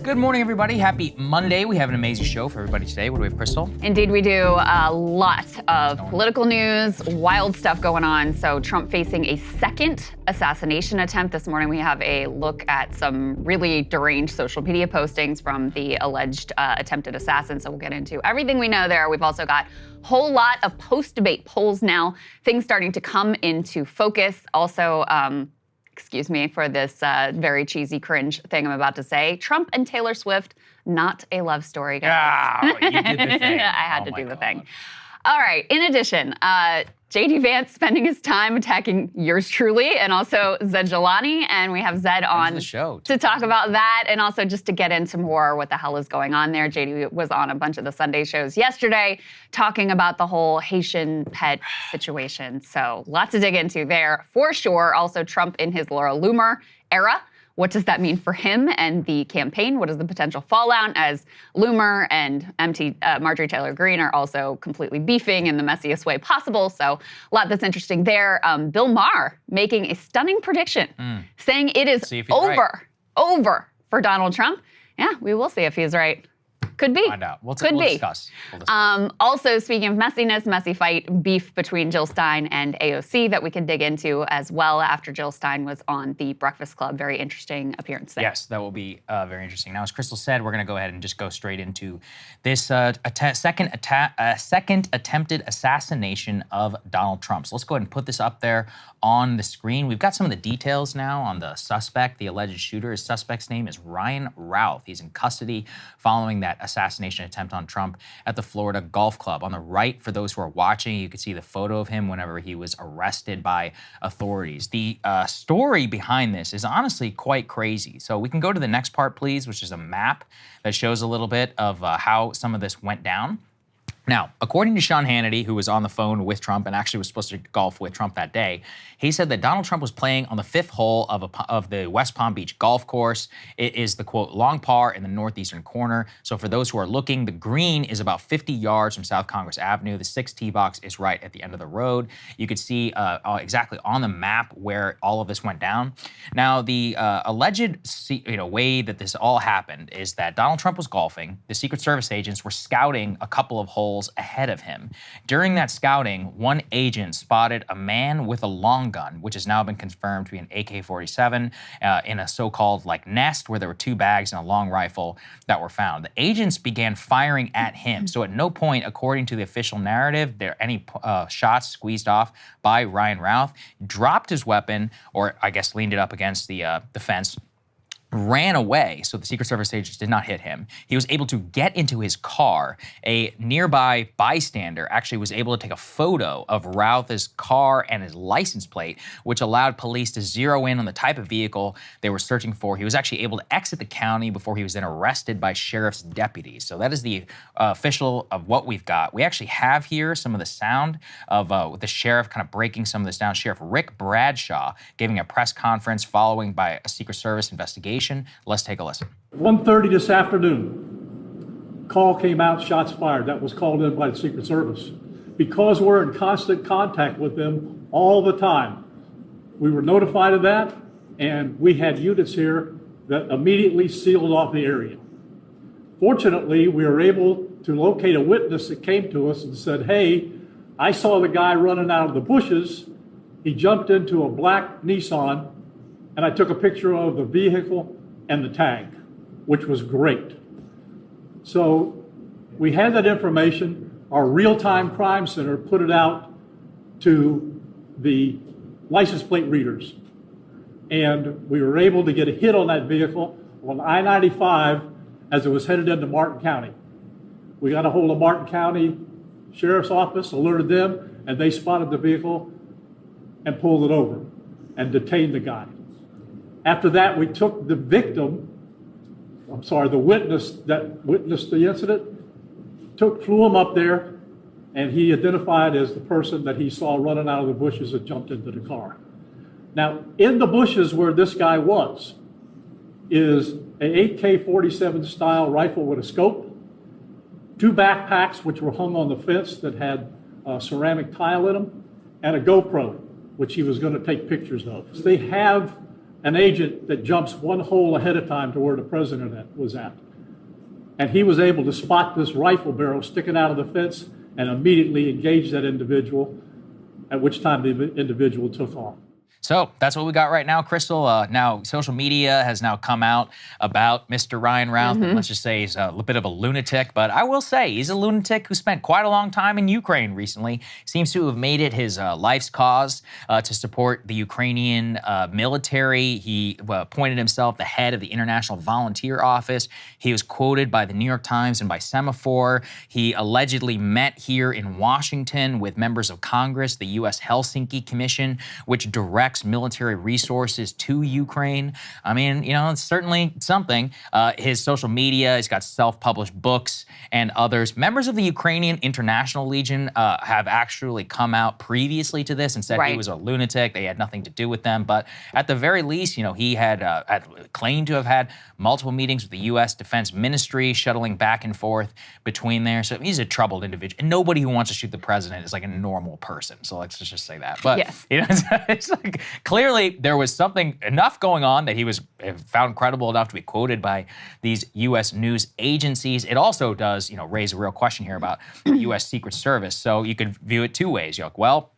Good morning, everybody. Happy Monday. We have an amazing show for everybody today. What do we have, Krystal? Indeed, we do. A lot of political news, wild stuff going on. So Trump facing a second assassination attempt. This morning, we have a look at some really deranged social media postings from the alleged attempted assassin. So we'll get into everything we know there. We've also got a whole lot of post-debate polls now, things starting to come into focus. Also, excuse me for this very cheesy cringe thing I'm about to say. Trump and Taylor Swift, not a love story, guys. Oh, you did the thing. I had to do the thing. All right, in addition, J.D. Vance spending his time attacking yours truly and also Zed Jelani, and we have Zed on the show to talk about that and also just to get into more what the hell is going on there. J.D. was on a bunch of the Sunday shows yesterday talking about the whole Haitian pet situation. So lots to dig into there for sure. Also Trump in his Laura Loomer era. What does that mean for him and the campaign? What is the potential fallout as Loomer and Marjorie Taylor Greene are also completely beefing in the messiest way possible? So a lot that's interesting there. Bill Maher making a stunning prediction, saying it is over for Donald Trump. Yeah, we will see if he's right. Could be. Find out. We'll discuss. Also, speaking of messiness, messy fight, beef between Jill Stein and AOC that we can dig into as well after Jill Stein was on the Breakfast Club. Very interesting appearance there. Yes, that will be very interesting. Now, as Krystal said, we're going to go ahead and just go straight into this second attempted assassination of Donald Trump. So let's go ahead and put this up there on the screen. We've got some of the details now on the suspect, the alleged shooter. His suspect's name is Ryan Routh. He's in custody following that assassination attempt on Trump at the Florida Golf Club. On the right, for those who are watching, you can see the photo of him whenever he was arrested by authorities. The story behind this is honestly quite crazy. So we can go to the next part, please, which is a map that shows a little bit of how some of this went down. Now, according to Sean Hannity, who was on the phone with Trump and actually was supposed to golf with Trump that day, he said that Donald Trump was playing on the fifth hole of the West Palm Beach golf course. It is the, quote, long par in the northeastern corner. So for those who are looking, the green is about 50 yards from South Congress Avenue. The 6th tee box is right at the end of the road. You could see exactly on the map where all of this went down. Now, the alleged way that this all happened is that Donald Trump was golfing. The Secret Service agents were scouting a couple of holes ahead of him. During that scouting, one agent spotted a man with a long gun, which has now been confirmed to be an AK-47 in a so-called nest where there were 2 bags and a long rifle that were found. The agents began firing at him. So at no point, according to the official narrative, there any shots squeezed off by Ryan Routh. Dropped his weapon, or I guess leaned it up against the fence, ran away, so the Secret Service agents did not hit him. He was able to get into his car. A nearby bystander actually was able to take a photo of Routh's car and his license plate, which allowed police to zero in on the type of vehicle they were searching for. He was actually able to exit the county before he was then arrested by sheriff's deputies. So that is the official of what we've got. We actually have here some of the sound of the sheriff kind of breaking some of this down. Sheriff Rick Bradshaw giving a press conference following by a Secret Service investigation. Let's take a listen. 1:30 this afternoon, call came out, shots fired. That was called in by the Secret Service. Because we're in constant contact with them all the time, we were notified of that, and we had units here that immediately sealed off the area. Fortunately, we were able to locate a witness that came to us and said, hey, I saw the guy running out of the bushes. He jumped into a black Nissan, and I took a picture of the vehicle and the tag, which was great. So we had that information. Our real-time crime center put it out to the license plate readers. And we were able to get a hit on that vehicle on I-95 as it was headed into Martin County. We got a hold of Martin County Sheriff's Office, alerted them, and they spotted the vehicle and pulled it over and detained the guy. After that, we took the witness that witnessed the incident, flew him up there, and he identified as the person that he saw running out of the bushes and jumped into the car. Now, in the bushes where this guy was is an AK-47 style rifle with a scope, 2 backpacks which were hung on the fence that had ceramic tile in them, and a GoPro, which he was going to take pictures of. They have an agent that jumps one hole ahead of time to where the president was at. And he was able to spot this rifle barrel sticking out of the fence and immediately engage that individual, at which time the individual took off. So that's what we got right now, Krystal. Now, social media has now come out about Mr. Ryan Routh, and let's just say he's a bit of a lunatic. But I will say he's a lunatic who spent quite a long time in Ukraine recently. Seems to have made it his life's cause to support the Ukrainian military. He appointed himself the head of the International Volunteer Office. He was quoted by the New York Times and by Semaphore. He allegedly met here in Washington with members of Congress, the U.S. Helsinki Commission, which directs military resources to Ukraine. I mean, you know, it's certainly something. His social media, he's got self-published books and others. Members of the Ukrainian International Legion have actually come out previously to this and said he was a lunatic. They had nothing to do with them. But at the very least, you know, he had claimed to have had multiple meetings with the U.S. Defense Ministry, shuttling back and forth between there. So he's a troubled individual. And nobody who wants to shoot the president is like a normal person. So let's just say that. But you know, it's like, clearly, there was something enough going on that he was found credible enough to be quoted by these U.S. news agencies. It also does, you know, raise a real question here about the U.S. Secret Service. So you could view it two ways. You're like, well,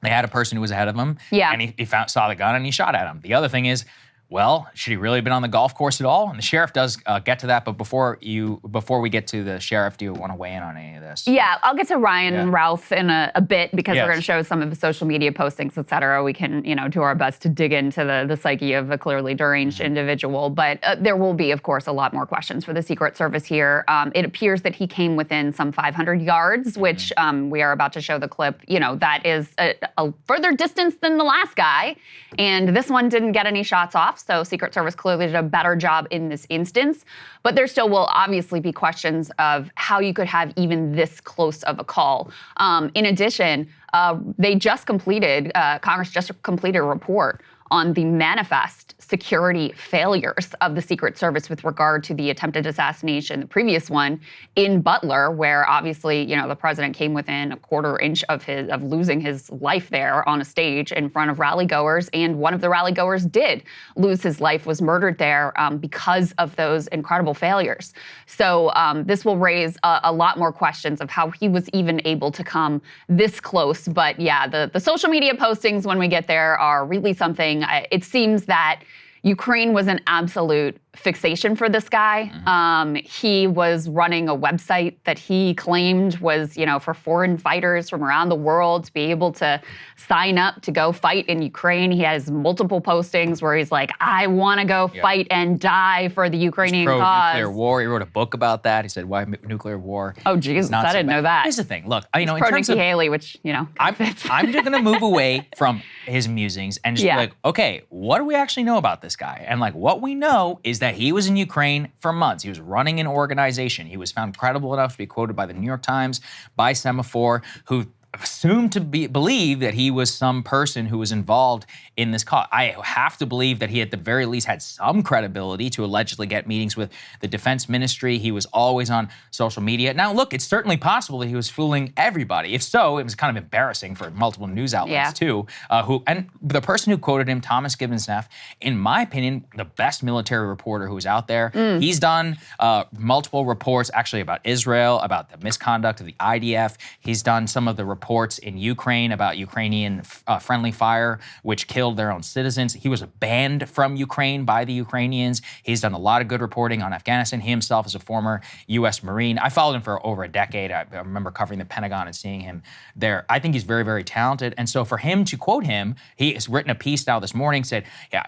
they had a person who was ahead of him, and he saw the gun and he shot at him. The other thing is, well, should he really have been on the golf course at all? And the sheriff does get to that, but before we get to the sheriff, do you want to weigh in on any of this? Yeah, I'll get to Ryan Routh in a bit because we're going to show some of the social media postings, et cetera. We can, you know, do our best to dig into the psyche of a clearly deranged individual, but there will be, of course, a lot more questions for the Secret Service here. It appears that he came within some 500 yards, which we are about to show the clip. You know, that is a further distance than the last guy, and this one didn't get any shots off. So Secret Service clearly did a better job in this instance. But there still will obviously be questions of how you could have even this close of a call. In addition, Congress just completed a report on the manifest security failures of the Secret Service with regard to the attempted assassination, the previous one in Butler, where obviously, you know, the president came within a quarter inch of losing his life there on a stage in front of rally-goers, and one of the rally-goers did lose his life, was murdered there because of those incredible failures. So this will raise a lot more questions of how he was even able to come this close. But yeah, the social media postings when we get there are really something. It seems that Ukraine was an absolute fixation for this guy. He was running a website that he claimed was, you know, for foreign fighters from around the world to be able to sign up to go fight in Ukraine. He has multiple postings where he's like, I want to go fight and die for the Ukrainian cause. Pro-nuclear war. He wrote a book about that. He said, why nuclear war? Oh, Jesus, I didn't know that. Here's the thing. Look, you know, in pro-Nikki terms of Haley, which, you know, I'm just going to move away from his musings and just be like, okay, what do we actually know about this guy? And like, what we know is that he was in Ukraine for months. He was running an organization. He was found credible enough to be quoted by the New York Times, by Semaphore, who assumed to believe that he was some person who was involved in this cause. I have to believe that he at the very least had some credibility to allegedly get meetings with the defense ministry. He was always on social media. Now, look, it's certainly possible that he was fooling everybody. If so, it was kind of embarrassing for multiple news outlets too. And the person who quoted him, Thomas Gibbons-Neff, in my opinion, the best military reporter who's out there. He's done multiple reports actually about Israel, about the misconduct of the IDF. He's done some of the reports in Ukraine about Ukrainian friendly fire, which killed their own citizens. He was banned from Ukraine by the Ukrainians. He's done a lot of good reporting on Afghanistan. He himself is a former U.S. Marine. I followed him for over a decade. I remember covering the Pentagon and seeing him there. I think he's very, very talented. And so for him to quote him, he has written a piece now this morning,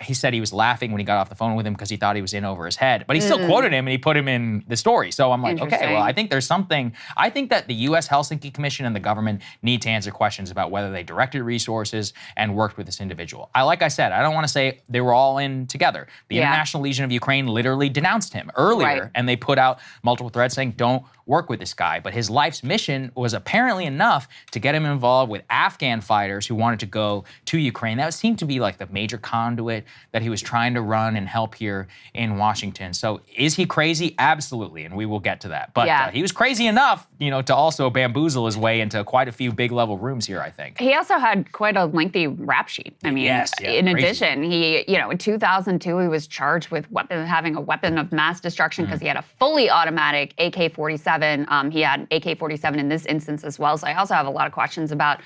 he said he was laughing when he got off the phone with him because he thought he was in over his head. But he still quoted him and he put him in the story. So I'm like, okay, well, I think there's something. I think that the U.S. Helsinki Commission and the government need to answer questions about whether they directed resources and worked with this individual. Like I said, I don't want to say they were all in together. The International Legion of Ukraine literally denounced him earlier, and they put out multiple threads saying, don't work with this guy. But his life's mission was apparently enough to get him involved with Afghan fighters who wanted to go to Ukraine. That seemed to be like the major conduit that he was trying to run and help here in Washington. So is he crazy? Absolutely, and we will get to that. But he was crazy enough, to also bamboozle his way into quite a few big level rooms here, I think. He also had quite a lengthy rap sheet. I mean, in addition, he, in 2002, he was charged with having a weapon of mass destruction because he had a fully automatic AK-47. He had AK-47 in this instance as well. So I also have a lot of questions about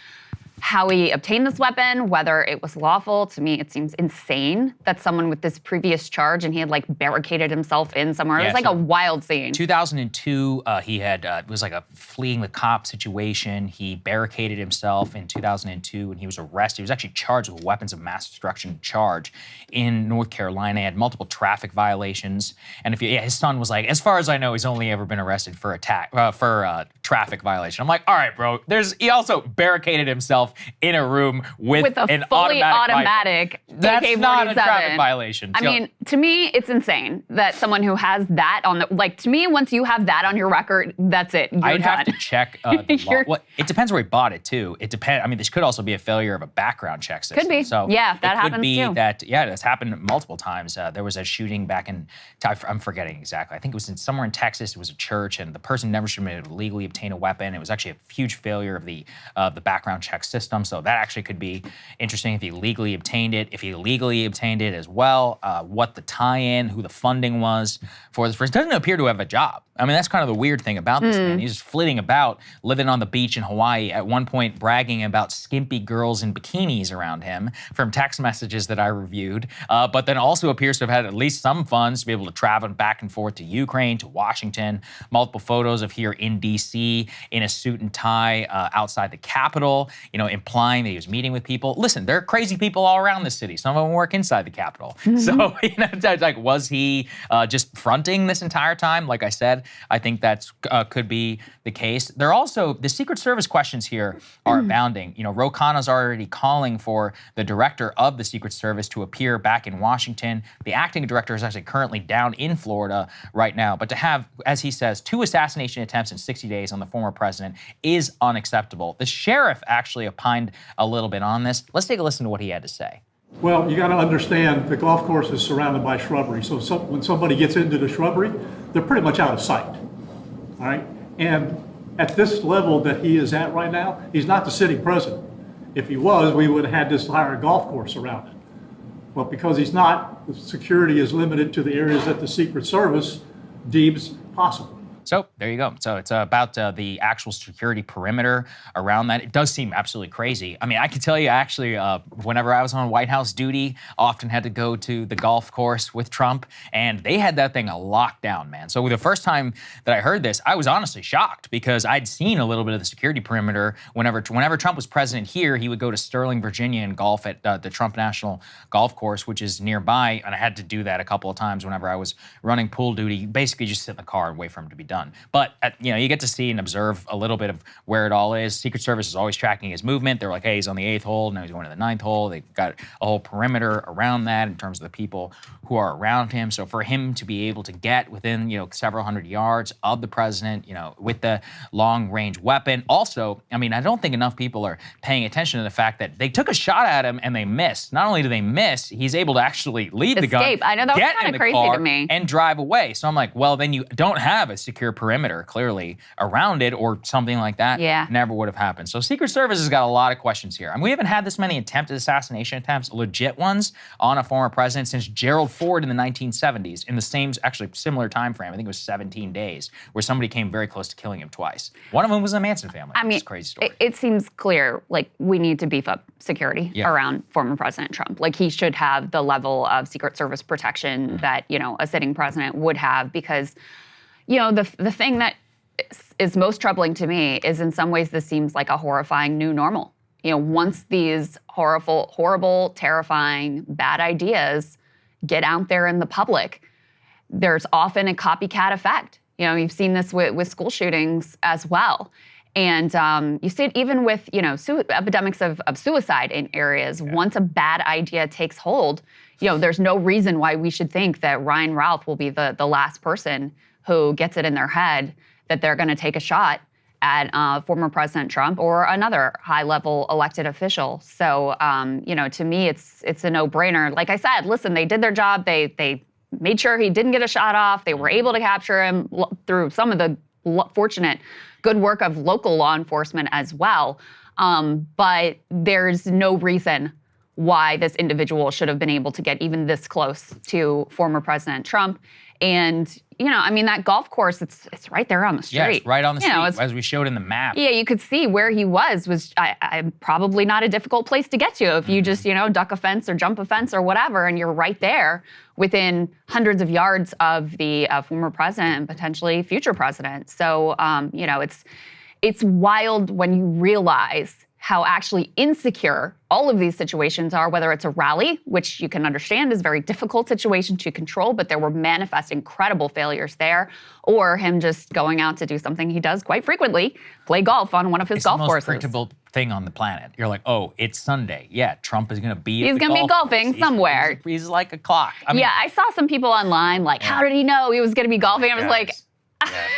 how he obtained this weapon, whether it was lawful. To me, it seems insane that someone with this previous charge and he had like barricaded himself in somewhere. It was like a wild scene. 2002, he had, it was like a fleeing the cop situation. He barricaded himself in 2002 and he was arrested. He was actually charged with weapons of mass destruction charge in North Carolina. He had multiple traffic violations. And his son was like, as far as I know, he's only ever been arrested for traffic violation. I'm like, all right, bro. He also barricaded himself in a room with a an fully automatic AK-47. That's not a traffic violation. I mean, to me, it's insane that someone who has that on to me, once you have that on your record, that's it. You're I'd done. have to check the law. Well, it depends where he bought it, too. It depends. I mean, this could also be a failure of a background check system. Could be. So yeah, that happens, too. It could be too. that's happened multiple times. There was a shooting back in, I'm forgetting exactly. I think it was somewhere in Texas. It was a church, and the person never should have been able to legally obtain a weapon. It was actually a huge failure of the background check system. So that actually could be interesting if he legally obtained it. If he legally obtained it as well, what the tie-in, who the funding was for this person. Doesn't appear to have a job. I mean, that's kind of the weird thing about this man. He's just flitting about, living on the beach in Hawaii, at one point bragging about skimpy girls in bikinis around him from text messages that I reviewed, but then also appears to have had at least some funds to be able to travel back and forth to Ukraine, to Washington, multiple photos of here in D.C. in a suit and tie outside the Capitol, implying that he was meeting with people. Listen, there are crazy people all around the city. Some of them work inside the Capitol. So, was he just fronting this entire time? Like I said, I think that could be the case. The Secret Service questions here are abounding. Ro Khanna's already calling for the director of the Secret Service to appear back in Washington. The acting director is actually currently down in Florida right now. But to have, as he says, 2 assassination attempts in 60 days on the former president is unacceptable. The sheriff actually opined a little bit on this. Let's take a listen to what he had to say. Well, you got to understand the golf course is surrounded by shrubbery. So when somebody gets into the shrubbery, they're pretty much out of sight. All right. And at this level that he is at right now, he's not the sitting president. If he was, we would have had this entire golf course around it. But because he's not, the security is limited to the areas that the Secret Service deems possible. So there you go. So it's about the actual security perimeter around that. It does seem absolutely crazy. I mean, I can tell you actually, whenever I was on White House duty, often had to go to the golf course with Trump, and they had that thing locked down, man. So the first time that I heard this, I was honestly shocked because I'd seen a little bit of the security perimeter. Whenever Trump was president here, he would go to Sterling, Virginia and golf at the Trump National Golf Course, which is nearby, and I had to do that a couple of times whenever I was running pool duty. You basically just sit in the car and wait for him to be done. But you get to see and observe a little bit of where it all is. Secret Service is always tracking his movement. They're like, hey, he's on the 8th hole, now he's going to the 9th hole. They've got a whole perimeter around that in terms of the people who are around him. So for him to be able to get within several hundred yards of the president, with the long-range weapon. Also, I mean, I don't think enough people are paying attention to the fact that they took a shot at him and they missed. Not only do they miss, he's able to actually leave the gun, I know, that was kind of crazy to me, and drive away. So I'm like, well, then you don't have a secure perimeter clearly around it or something like that. Yeah. Never would have happened. So Secret Service has got a lot of questions here. I mean, we haven't had this many attempted assassination attempts, legit ones, on a former president since Gerald Ford in the 1970s in the same, actually similar time frame. I think it was 17 days, where somebody came very close to killing him twice. One of them was the Manson family. I mean, it's a crazy story. It seems clear, we need to beef up security around former President Trump. He should have the level of Secret Service protection that, a sitting president would have, because the thing that is most troubling to me is, in some ways, this seems like a horrifying new normal. Once these horrible, terrifying, bad ideas get out there in the public, there's often a copycat effect. You've seen this with school shootings as well. And you see it even with, epidemics of suicide in areas. Yeah. Once a bad idea takes hold, there's no reason why we should think that Ryan Ralph will be the last person who gets it in their head that they're going to take a shot at former President Trump or another high-level elected official. So, to me, it's a no-brainer. Like I said, listen, they did their job. They made sure he didn't get a shot off. They were able to capture him through some of the fortunate good work of local law enforcement as well. But there's no reason why this individual should have been able to get even this close to former President Trump. And, that golf course, it's right there on the street. Yeah, it's right on the street, as we showed in the map. Yeah, you could see where he was probably not a difficult place to get to if you just, duck a fence or jump a fence or whatever, and you're right there within hundreds of yards of the former president and potentially future president. So, it's wild when you realize how actually insecure all of these situations are, whether it's a rally, which you can understand is a very difficult situation to control, but there were manifest incredible failures there, or him just going out to do something he does quite frequently, play golf on one of his golf courses. It's the most predictable thing on the planet. You're like, oh, it's Sunday. Yeah, Trump is going to be He's going to be golfing somewhere. He's like a clock. I saw some people online like, how did he know he was going to be golfing? I was like,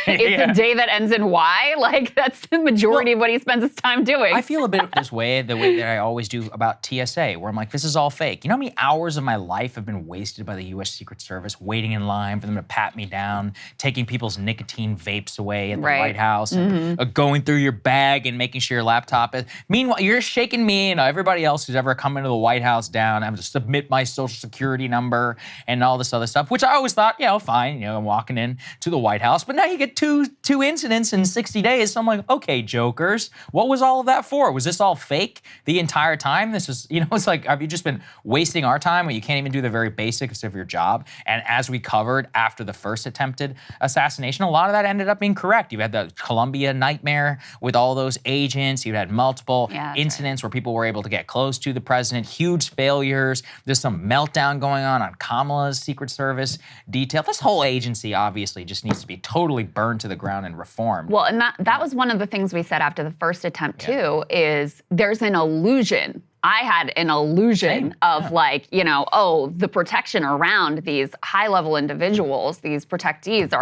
it's a day that ends in Y. Like, that's the majority of what he spends his time doing. I feel a bit this way, the way that I always do about TSA, where I'm like, this is all fake. You know how many hours of my life have been wasted by the U.S. Secret Service, waiting in line for them to pat me down, taking people's nicotine vapes away at the White House, and going through your bag and making sure your laptop is. Meanwhile, you're shaking me and everybody else who's ever come into the White House down. I have to submit my social security number and all this other stuff, which I always thought, fine. I'm walking in to the White House, but now you get two incidents in 60 days. So I'm like, okay, jokers, what was all of that for? Was this all fake the entire time? This is, it's like, have you just been wasting our time when you can't even do the very basics of your job? And as we covered after the first attempted assassination, a lot of that ended up being correct. You had the Columbia nightmare with all those agents. You had multiple incidents where people were able to get close to the president, huge failures. There's some meltdown going on Kamala's Secret Service detail. This whole agency obviously just needs to be totally burned to the ground and reformed. Well, and that was one of the things we said after the first attempt too, is there's an illusion. I had an illusion of the protection around these high-level individuals, these protectees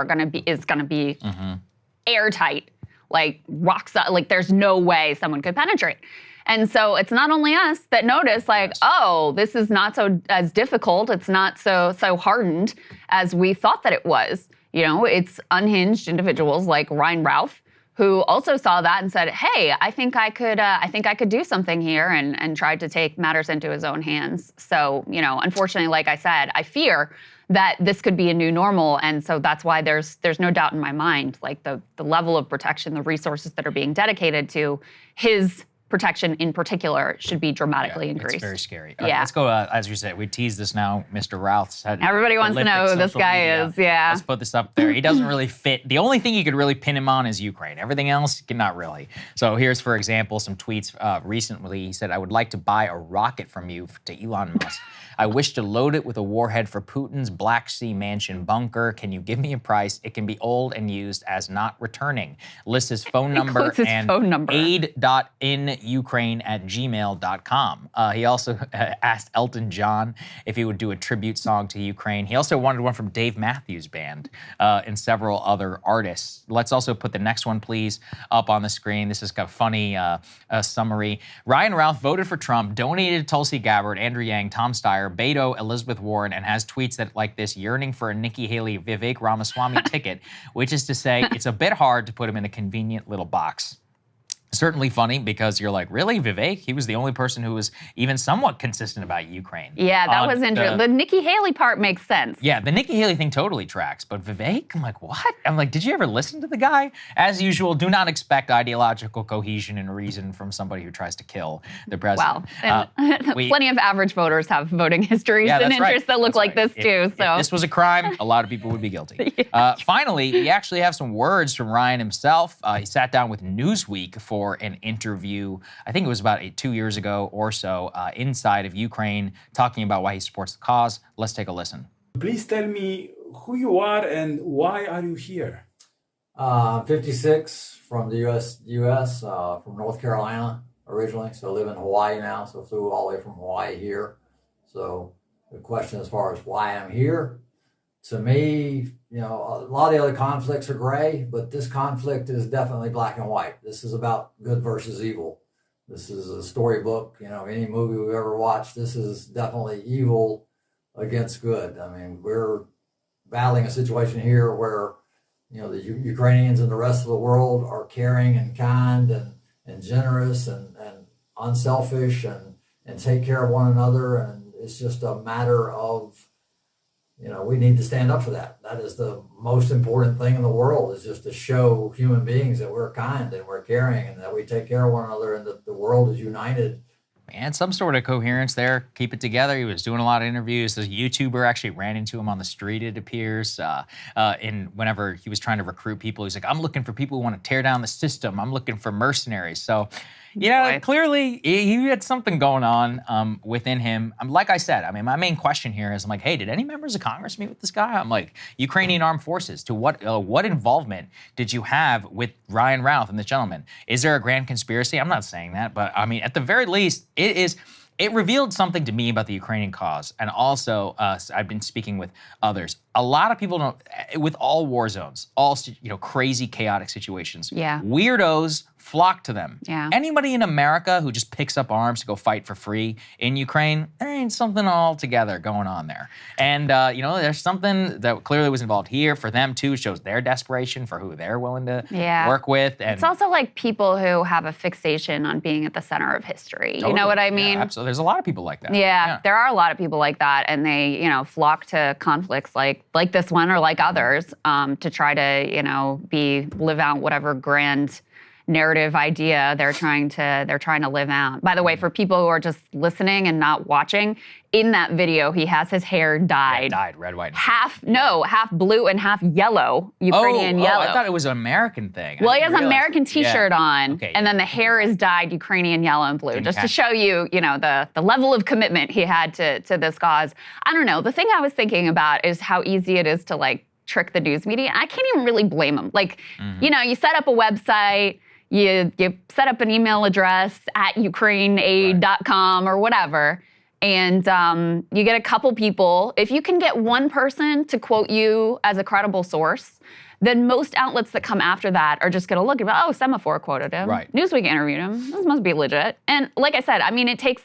is gonna be airtight, like rocks, like there's no way someone could penetrate. And so it's not only us that notice, this is not as difficult, it's not so hardened as we thought that it was. It's unhinged individuals like Ryan Ralph, who also saw that and said, hey, I think I could do something here, and tried to take matters into his own hands. So, unfortunately, like I said, I fear that this could be a new normal. And so that's why there's no doubt in my mind, like the level of protection, the resources that are being dedicated to his protection in particular should be dramatically increased. It's very scary. All right, let's go, as you said, we teased this now. Mr. Ralph's had everybody wants to know who this guy is, Let's put this up there. He doesn't really fit. The only thing you could really pin him on is Ukraine. Everything else, not really. So here's, for example, some tweets recently. He said, I would like to buy a rocket from you to Elon Musk. I wish to load it with a warhead for Putin's Black Sea mansion bunker. Can you give me a price? It can be old and used as not returning. Lists his phone number and aid.inukraine@gmail.com. He also asked Elton John if he would do a tribute song to Ukraine. He also wanted one from Dave Matthews Band and several other artists. Let's also put the next one, please, up on the screen. This is a funny summary. Ryan Ralph voted for Trump, donated to Tulsi Gabbard, Andrew Yang, Tom Steyer, Beto, Elizabeth Warren, and has tweets that like this, yearning for a Nikki Haley Vivek Ramaswamy ticket, which is to say it's a bit hard to put him in a convenient little box. Certainly funny because you're like, really, Vivek? He was the only person who was even somewhat consistent about Ukraine. Yeah, that was interesting. The Nikki Haley part makes sense. Yeah, the Nikki Haley thing totally tracks. But Vivek, I'm like, what? I'm like, did you ever listen to the guy? As usual, do not expect ideological cohesion and reason from somebody who tries to kill the president. Wow. Plenty of average voters have voting histories and interests that look like this too. So if this was a crime, a lot of people would be guilty. Finally, we actually have some words from Ryan himself. He sat down with Newsweek for an interview, I think it was about 2 years ago or so, inside of Ukraine, talking about why he supports the cause. Let's take a listen. Please tell me who you are and why are you here? 56 from the U.S., from North Carolina originally, so I live in Hawaii now, so flew all the way from Hawaii here. So the question as far as why I'm here, to me, you know, a lot of the other conflicts are gray, but this conflict is definitely black and white. This is about good versus evil. This is a storybook, you know, any movie we've ever watched, this is definitely evil against good. I mean, we're battling a situation here where, you know, the Ukrainians and the rest of the world are caring and kind and generous and unselfish and take care of one another. And it's just a matter of, you know, we need to stand up for that. That is the most important thing in the world, is just to show human beings that we're kind and we're caring and that we take care of one another and that the world is united. And some sort of coherence there. Keep it together. He was doing a lot of interviews. The YouTuber actually ran into him on the street, it appears, whenever he was trying to recruit people. He's like, I'm looking for people who want to tear down the system. I'm looking for mercenaries. So, you know, clearly he had something going on within him. Like I said, I mean, my main question here is, I'm like, hey, did any members of Congress meet with this guy? I'm like, Ukrainian Armed Forces, to what involvement did you have with Ryan Routh and this gentleman? Is there a grand conspiracy? I'm not saying that, but I mean, at the very least, it revealed something to me about the Ukrainian cause. And also, I've been speaking with others. A lot of people don't, with all war zones, all, you know, crazy, chaotic situations, weirdos flock to them. Anybody in America who just picks up arms to go fight for free in Ukraine, there ain't something altogether going on there. And, you know, there's something that clearly was involved here for them, too. Shows their desperation for who they're willing to work with. And it's also like people who have a fixation on being at the center of history. Totally. You know what I mean? Yeah, absolutely. There's a lot of people like that. Yeah, there are a lot of people like that, and they, you know, flock to conflicts like this one or like others to try to, you know, live out whatever grand narrative idea they're trying to live out. By the way, for people who are just listening and not watching, in that video he has his hair dyed. Yeah, dyed red, white. Half blue and half yellow, Ukrainian yellow. I thought it was an American thing. Well, he has an American T-shirt on, Okay, and then the hair is dyed Ukrainian yellow and blue, just to show you, you know, the level of commitment he had to this cause. I don't know. The thing I was thinking about is how easy it is to like trick the news media. I can't even really blame them. Like, you know, you set up a website. You set up an email address at ukraineaid.com or whatever, and you get a couple people. If you can get one person to quote you as a credible source, then most outlets that come after that are just going to look at, oh, Semaphore quoted him. Newsweek interviewed him. This must be legit. And like I said, I mean, it takes,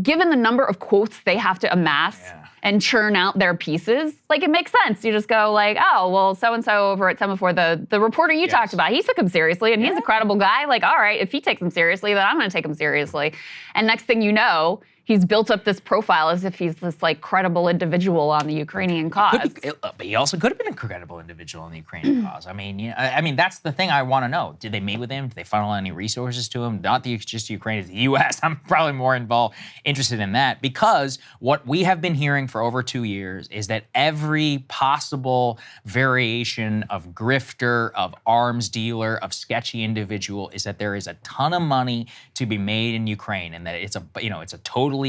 given the number of quotes they have to amass and churn out their pieces, like it makes sense. You just go like, oh, well, so-and-so over at Semaphore, the reporter you talked about, he took him seriously and he's a credible guy. Like, all right, if he takes him seriously, then I'm gonna take him seriously. And next thing you know, he's built up this profile as if he's this like credible individual on the Ukrainian cause. But he also could have been a credible individual in the Ukrainian cause. I mean, you know, I mean, that's the thing I want to know. Did they meet with him? Did they funnel any resources to him? Not just Ukraine, the U.S. I'm probably more interested in that, because what we have been hearing for over 2 years is that every possible variation of grifter, of arms dealer, of sketchy individual is that there is a ton of money to be made in Ukraine, and that it's a totally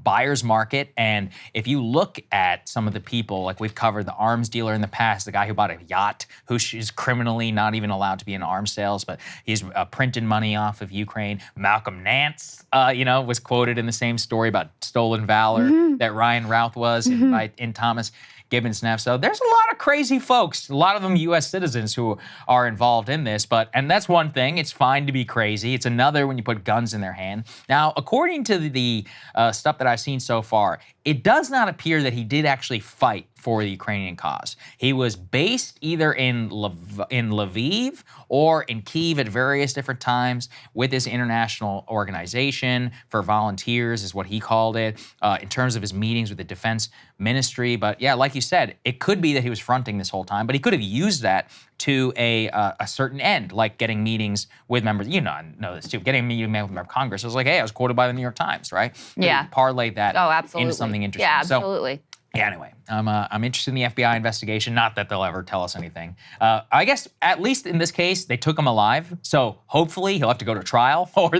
buyer's market. And if you look at some of the people, like we've covered the arms dealer in the past, the guy who bought a yacht, who is criminally not even allowed to be in arms sales, but he's printing money off of Ukraine. Malcolm Nance, was quoted in the same story about stolen valor that Ryan Routh was in Thomas Gibbons Neff. So there's a lot of crazy folks, a lot of them U.S. citizens who are involved in this. And that's one thing. It's fine to be crazy. It's another when you put guns in their hand. Now, according to the stuff that I've seen so far, it does not appear that he did actually fight for the Ukrainian cause. He was based either in Lviv or in Kyiv at various different times with this international organization for volunteers, is what he called it, in terms of his meetings with the defense ministry. But yeah, like you said, it could be that he was fronting this whole time, but he could have used that to a certain end, like getting meetings with members. You know this too. Getting a meeting with members of Congress. It was like, hey, I was quoted by the New York Times, right? Yeah. Parlay that absolutely. into something interesting. Yeah, absolutely. Yeah, anyway, I'm interested in the FBI investigation. Not that they'll ever tell us anything. I guess, at least in this case, they took him alive. So hopefully he'll have to go to trial, or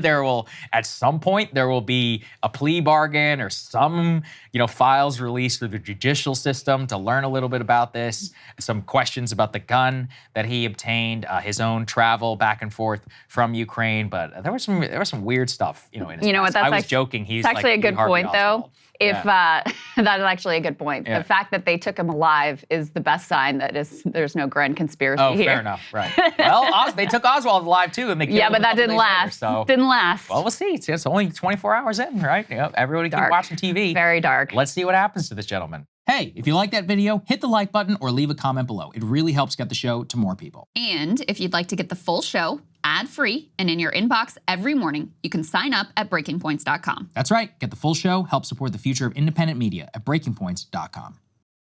at some point, there will be a plea bargain or some, files released through the judicial system to learn a little bit about this. Some questions about the gun that he obtained, his own travel back and forth from Ukraine. But there was some weird stuff, in his past. What? That's I was joking. He's actually a good point, though. If that is actually a good point. Yeah. The fact that they took him alive is the best sign that there's no grand conspiracy Oh, here. fair enough. Right. Well, they took Oswald alive too, and they killed Yeah, him but a that couple didn't days later, last. so Didn't last. well, we'll see. It's only 24 hours in, right? Everybody keep Dark. watching TV. Very dark. Let's see what happens to this gentleman. Hey, if you like that video, hit the like button or leave a comment below. It really helps get the show to more people. And if you'd like to get the full show ad-free and in your inbox every morning, you can sign up at breakingpoints.com. That's right. Get the full show. Help support the future of independent media at breakingpoints.com.